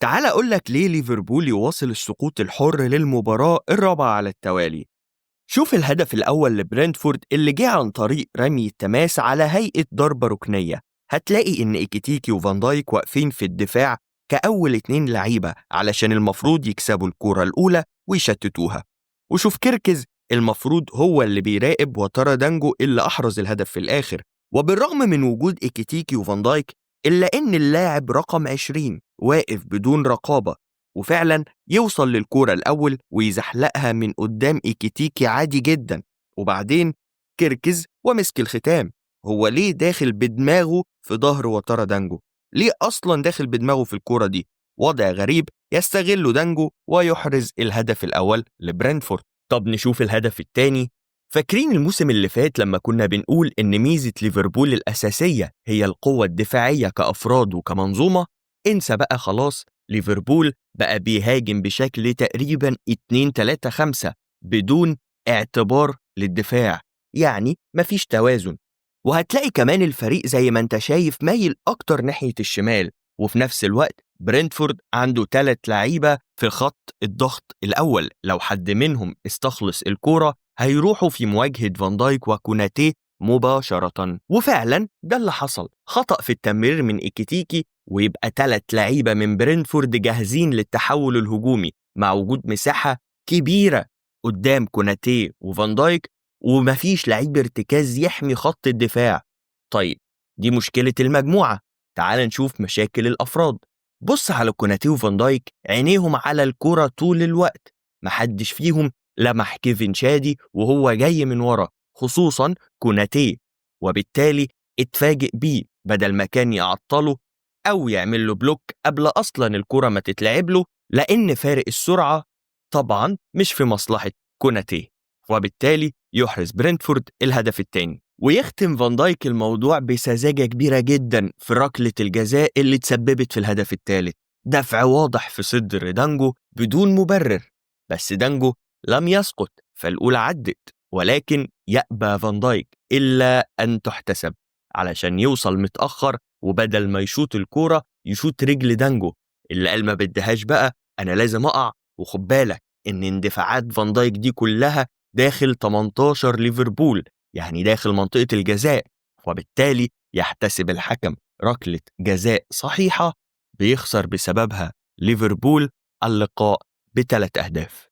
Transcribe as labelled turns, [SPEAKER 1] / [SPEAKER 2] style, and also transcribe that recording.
[SPEAKER 1] تعال أقولك ليه ليفربول يواصل السقوط الحر للمباراة الرابعة على التوالي. شوف الهدف الأول لبرنتفورد اللي جه عن طريق رمي التماس على هيئة ضربة ركنية. هتلاقي إن إيكيتيكي وفان دايك واقفين في الدفاع كأول اتنين لعيبة علشان المفروض يكسبوا الكرة الأولى ويشتتوها. وشوف كيركز المفروض هو اللي بيراقب وترى دانجو اللي أحرز الهدف في الآخر. وبالرغم من وجود إيكيتيكي وفان دايك إلا إن اللاعب رقم 20 واقف بدون رقابة، وفعلا يوصل للكورة الأول ويزحلقها من قدام إيكيتيكي عادي جدا. وبعدين كيركز ومسك الختام، هو ليه داخل بدماغه في ظهر وترى دانجو؟ ليه أصلا داخل بدماغه في الكورة دي؟ وضع غريب يستغله دانجو ويحرز الهدف الأول لبرنتفورد. طب نشوف الهدف الثاني. فاكرين الموسم اللي فات لما كنا بنقول إن ميزة ليفربول الأساسية هي القوة الدفاعية كأفراد وكمنظومة؟ انسى بقى خلاص، ليفربول بقى بيهاجم بشكل تقريبا 2-3-5 بدون اعتبار للدفاع، يعني مفيش توازن. وهتلاقي كمان الفريق زي ما انت شايف مايل أكتر ناحية الشمال، وفي نفس الوقت برنتفورد عنده 3 لعيبة في خط الضغط الأول، لو حد منهم استخلص الكورة هيروحوا في مواجهة فان دايك وكوناتي مباشرة. وفعلا ده اللي حصل، خطأ في التمرير من إيكيتيكي ويبقى 3 لعيبة من برينفورد جاهزين للتحول الهجومي مع وجود مساحة كبيرة قدام كوناتي وفان دايك، ومفيش لعيب ارتكاز يحمي خط الدفاع. طيب دي مشكلة المجموعة، تعال نشوف مشاكل الأفراد. بص على كوناتي وفان دايك، عينيهم على الكرة طول الوقت، محدش فيهم لمح كيفن شادي وهو جاي من ورا، خصوصا كوناتي، وبالتالي اتفاجئ بيه بدل ما كان يعطله أو يعمل له بلوك قبل أصلا الكرة ما تتلعب له، لأن فارق السرعة طبعا مش في مصلحة كوناتي، وبالتالي يحرز برنتفورد الهدف الثاني. ويختم فان دايك الموضوع بسذاجة كبيرة جدا في ركلة الجزاء اللي تسببت في الهدف الثالث، دفع واضح في صدر دانجو بدون مبرر، بس دانجو لم يسقط فالأولى عدت، ولكن يأبى فان دايك إلا أن تحتسب علشان يوصل متأخر، وبدل ما يشوط الكورة يشوط رجل دانجو اللي قال ما بدهاش بقى، أنا لازم أقع. وخد بالك إن اندفاعات فان دايك دي كلها داخل 18 ليفربول، يعني داخل منطقة الجزاء، وبالتالي يحتسب الحكم ركلة جزاء صحيحة بيخسر بسببها ليفربول اللقاء ب3 أهداف.